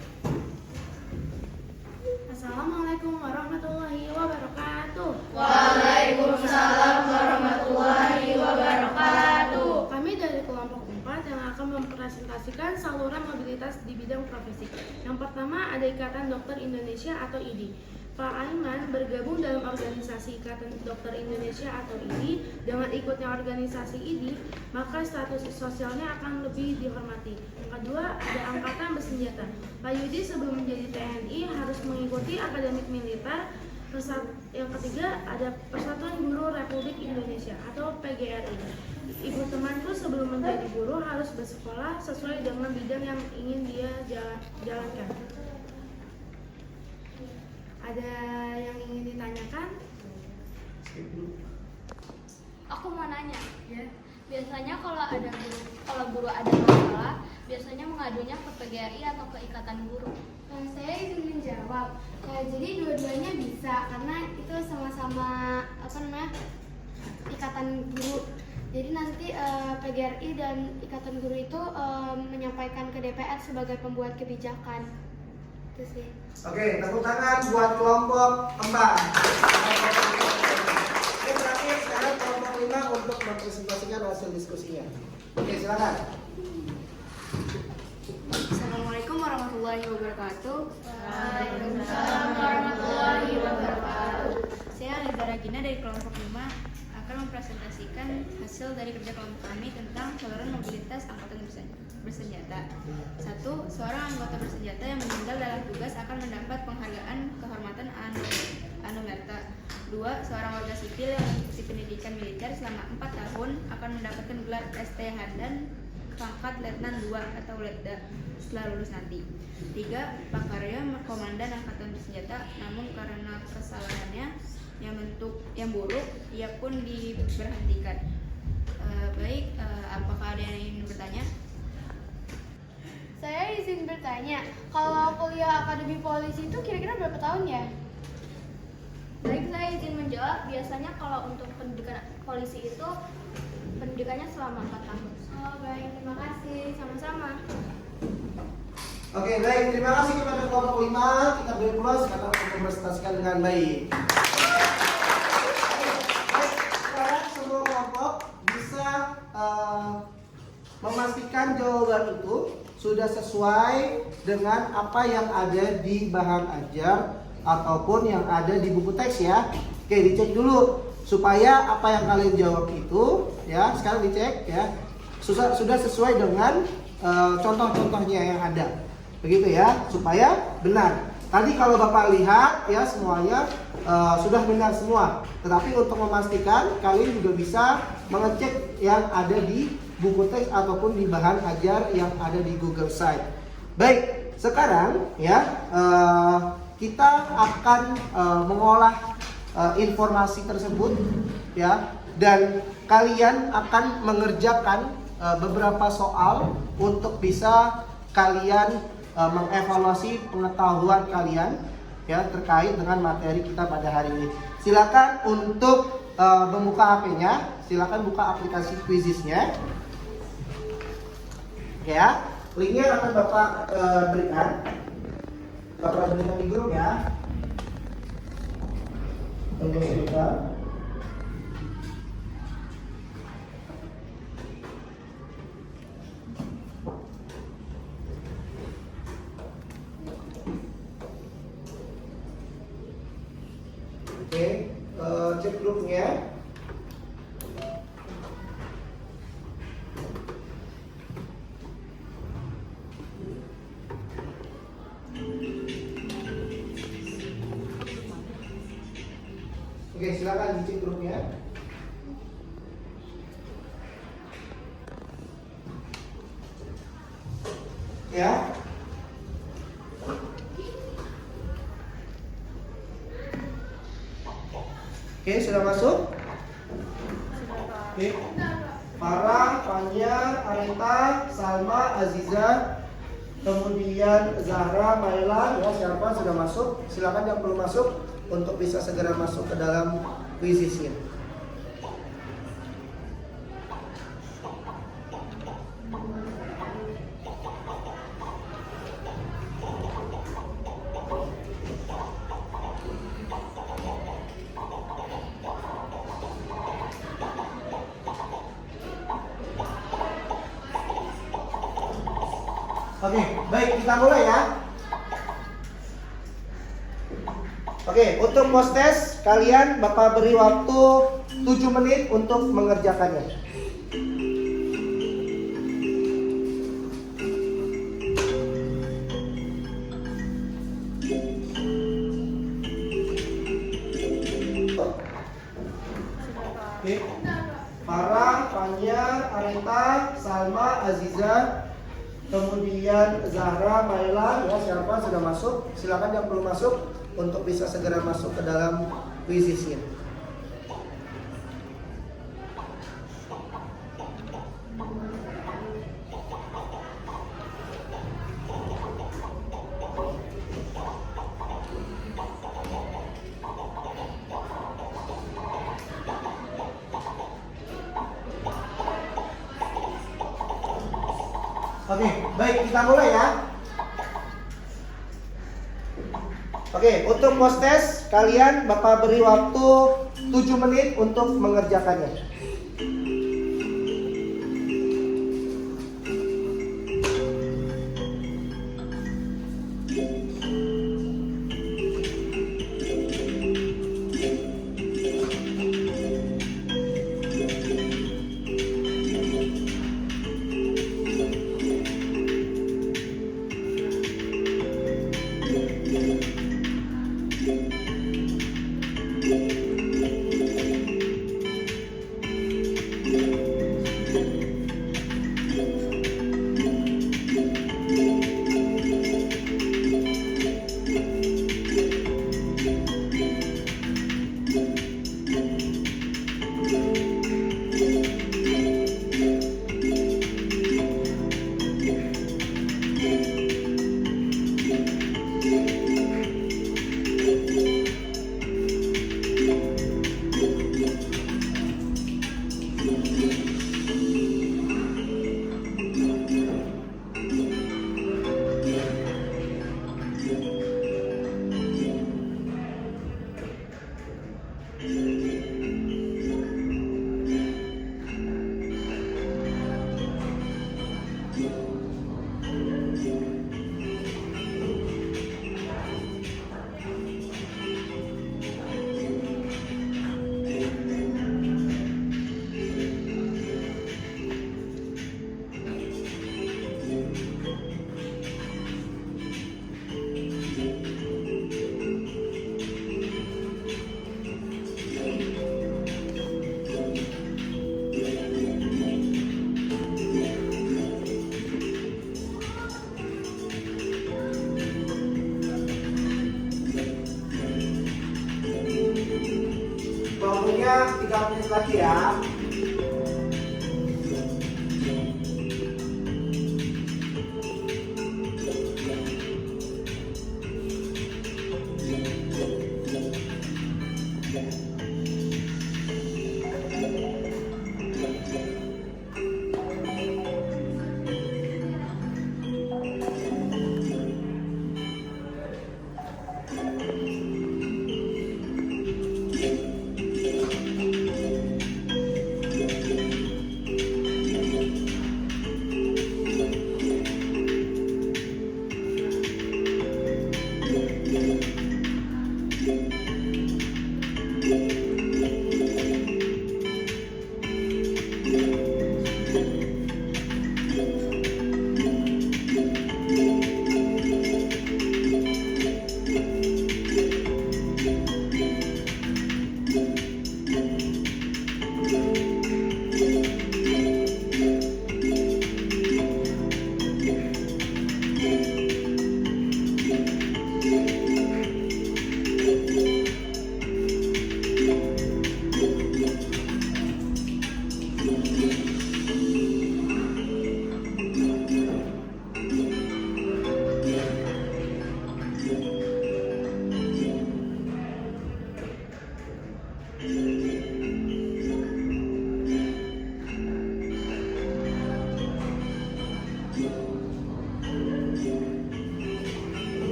Assalamualaikum warahmatullahi wabarakatuh. Waalaikumsalam warahmatullahi wabarakatuh. Kami dari kelompok 4 yang akan mempresentasikan saluran mobilitas di bidang profesi. Yang pertama ada Ikatan Dokter Indonesia atau IDI. Pak Aiman bergabung dalam organisasi Ikatan Dokter Indonesia atau IDI. Dengan ikutnya organisasi IDI, maka status sosialnya akan lebih dihormati. Yang kedua, ada Angkatan Bersenjata. Pak Yudi sebelum menjadi TNI harus mengikuti akademik militer. Yang ketiga, ada Persatuan Guru Republik Indonesia atau PGRI. Ibu temanku sebelum menjadi guru harus bersekolah sesuai dengan bidang yang ingin dia jalankan. Ada yang ingin ditanyakan? Aku mau nanya. Ya. Biasanya kalau guru ada masalah, biasanya mengadunya ke PGRI atau ke Ikatan Guru. Saya izin menjawab. Jadi dua-duanya bisa karena itu sama-sama ikatan guru. Jadi nanti PGRI dan Ikatan Guru itu menyampaikan ke DPR sebagai pembuat kebijakan. Itu sih. Oke, tepuk tangan buat kelompok 4. Oke, terakhir sekarang kelompok 5 untuk mempresentasikan hasil diskusinya. Oke, silakan. Assalamualaikum warahmatullahi wabarakatuh. Waalaikumsalam warahmatullahi wabarakatuh. Saya Reza Ragina dari kelompok 5 akan mempresentasikan hasil dari kerja kelompok kami tentang saluran mobilitas angkatan bersenjata. 1. Seorang anggota bersenjata yang meninggal dalam tugas akan mendapat penghargaan kehormatan Anumerta. 2. Seorang warga sipil yang mengikuti pendidikan militer selama 4 tahun akan mendapatkan gelar ST Hadan pangkat Letnan 2 atau Letda setelah lulus nanti. 3. Pak Karya, komandan angkatan bersenjata, namun karena kesalahannya yang buruk, ia pun diberhentikan. Apakah ada yang ingin bertanya? Saya izin bertanya, kalau kuliah akademi polisi itu kira-kira berapa tahun ya? Baik, saya izin menjawab. Biasanya kalau untuk pendidikan polisi itu pendidikannya selama 4 tahun. Oh baik, terima kasih. Sama-sama. Oke, baik. Terima kasih kepada kelompok 5. Kita beri plus karena mempresentasikan dengan baik. Baik, sekarang semua kelompok bisa memastikan jawaban itu sudah sesuai dengan apa yang ada di bahan ajar ataupun yang ada di buku teks ya. Oke, dicek dulu supaya apa yang kalian jawab itu ya, sekarang dicek ya, sudah sesuai dengan contoh-contohnya yang ada. Begitu ya, supaya benar. Tadi kalau Bapak lihat ya semuanya sudah benar semua. Tetapi untuk memastikan kalian juga bisa mengecek yang ada di buku teks ataupun di bahan ajar yang ada di Google Site. Baik, sekarang ya kita akan mengolah informasi tersebut ya, dan kalian akan mengerjakan beberapa soal untuk bisa kalian mengevaluasi pengetahuan kalian ya terkait dengan materi kita pada hari ini. Silakan untuk membuka HP-nya, silakan buka aplikasi Quizizz-nya. Ya, linknya akan Bapak berikan. Bapak berikan di grup ya. Tunggu sebentar. Oke, cek grupnya. Oke, silakan dicek grupnya. Ya. Oke, sudah masuk? Oke. Farah, Fanya, Arita, Salma, Aziza, kemudian Zahra, Mailan, ya siapa sudah masuk? Silakan yang belum masuk untuk bisa segera masuk ke dalam Quizizz-nya. Oke, baik kita mulai ya. Oke, untuk post test kalian Bapak beri waktu 7 menit untuk mengerjakannya. Oke. Farah, Fanya, Arita, Salma, Aziza, kemudian Zahra, Mailan, ya siapa sudah masuk? Silakan yang belum masuk untuk bisa segera masuk ke dalam Quizizz-nya. Oke, baik kita mulai ya. Oke, untuk post test kalian Bapak beri waktu 7 menit untuk mengerjakannya. Waktunya 3 menit lagi ya.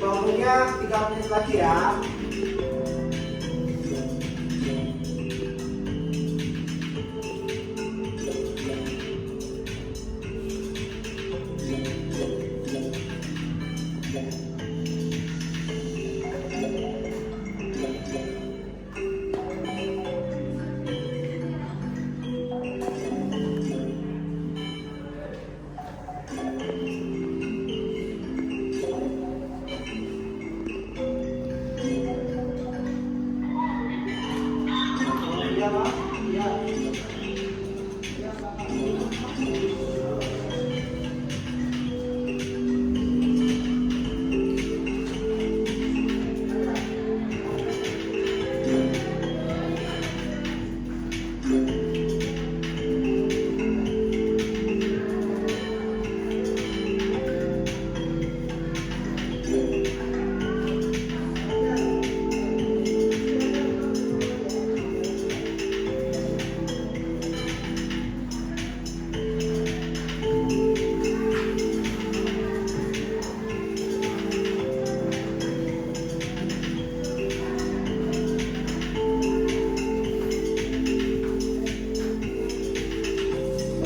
Waktunya 3 menit lagi ya. Iya, Pak. Iya.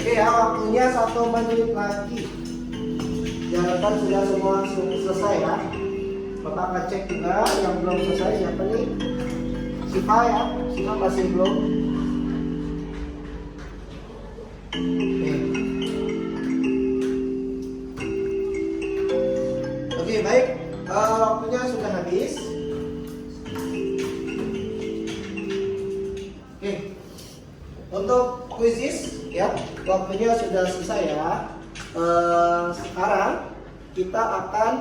Oke ya, waktunya 1 menit lagi. Diharapkan sudah semua selesai ya. Bapak akan cek juga yang belum selesai siapa nih? Siva ya, Siva masih belum. Oke, baik. Waktunya sudah habis. Oke. Untuk kuisis ya, waktunya sudah selesai ya. Sekarang kita akan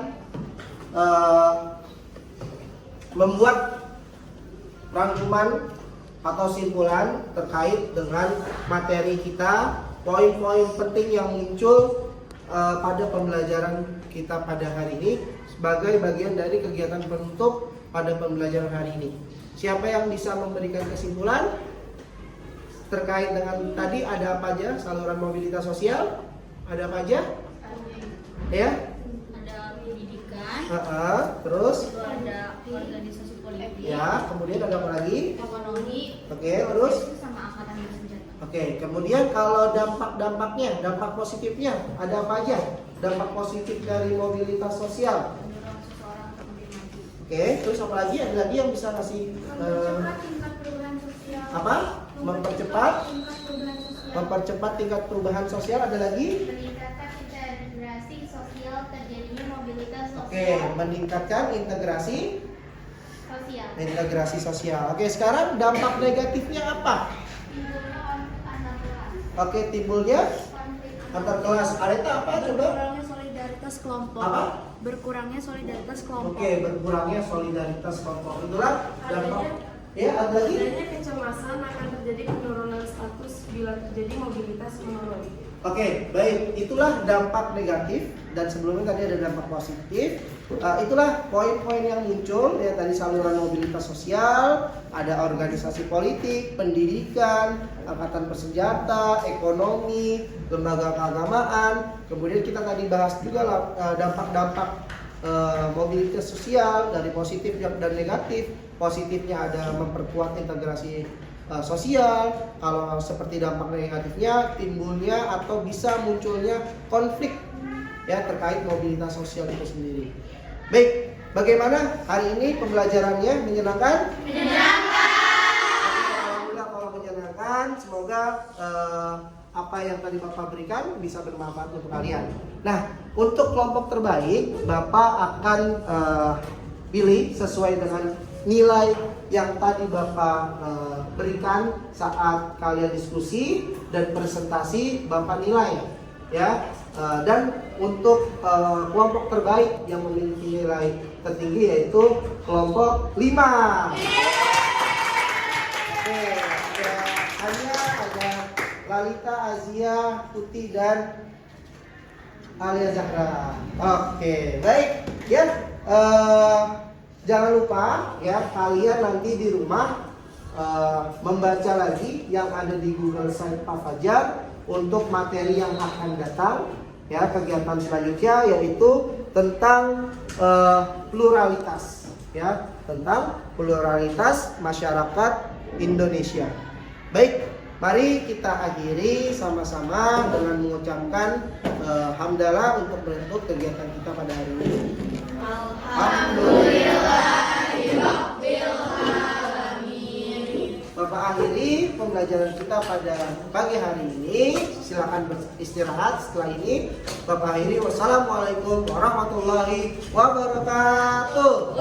membuat rangkuman atau simpulan terkait dengan materi kita, poin-poin penting yang muncul pada pembelajaran kita pada hari ini sebagai bagian dari kegiatan penutup pada pembelajaran hari ini. Siapa yang bisa memberikan kesimpulan terkait dengan tadi? Ada apa aja? Saluran mobilitas sosial, ada apa aja? Ya? Ada pendidikan, Terus? itu ada organisasi politik, Ya, kemudian ada apa lagi? ekonomi, Oke, terus? itu sama angkatan bersenjata. Oke, kemudian kalau dampak-dampaknya, dampak positifnya ada apa aja? Dampak positif dari mobilitas sosial. Mendorong seseorang untuk lebih maju. Oke, terus apa lagi? Ada lagi yang bisa kasih Mempercepat tingkat perubahan sosial. apa? Mempercepat tingkat perubahan sosial. mempercepat tingkat perubahan sosial. Ada lagi? Meningkatkan integrasi sosial, terjadinya mobilitas sosial. Oke, meningkatkan integrasi sosial. Oke, sekarang dampak negatifnya apa? Timbulnya konflik antar kelas. Oke, timbulnya Konflik antar kelas. Areta apa coba? Berkurangnya solidaritas kelompok. Apa? Berkurangnya solidaritas kelompok. Oke, berkurangnya solidaritas kelompok. Itulah dampak. Ya, ada lagi? Adanya kecemasan akan terjadi penurunan status bila terjadi mobilitas menurun. Oke, baik. Itulah dampak negatif dan sebelumnya tadi ada dampak positif. Itulah poin-poin yang muncul ya tadi, saluran mobilitas sosial, ada organisasi politik, pendidikan, angkatan bersenjata, ekonomi, lembaga keagamaan. Kemudian kita tadi bahas juga dampak-dampak mobilitas sosial dari positif dan negatif. Positifnya ada memperkuat integrasi sosial. Kalau seperti dampak negatifnya timbulnya atau bisa munculnya konflik ya terkait mobilitas sosial itu sendiri. Baik, bagaimana hari ini pembelajarannya? Menyenangkan? Menyenangkan. Alhamdulillah kalau menyenangkan. Semoga apa yang tadi Bapak berikan bisa bermanfaat untuk kalian. Nah, untuk kelompok terbaik Bapak akan pilih sesuai dengan nilai yang tadi Bapak berikan saat kalian diskusi dan presentasi, Bapak nilai ya. Dan untuk kelompok terbaik yang memiliki nilai tertinggi yaitu kelompok 5. Oke, ada Lalita, Azia, Putih dan Alia Zahra. Oke, baik ya. Jangan lupa ya kalian nanti di rumah membaca lagi yang ada di Google Site Pak Fajar untuk materi yang akan datang ya, kegiatan selanjutnya yaitu tentang pluralitas ya, tentang pluralitas masyarakat Indonesia. Baik, mari kita akhiri sama-sama dengan mengucapkan hamdalah untuk menutup kegiatan kita pada hari ini. Bapak akhiri pembelajaran kita pada pagi hari ini. Silakan beristirahat setelah ini. Bapak akhiri. Wassalamualaikum warahmatullahi wabarakatuh.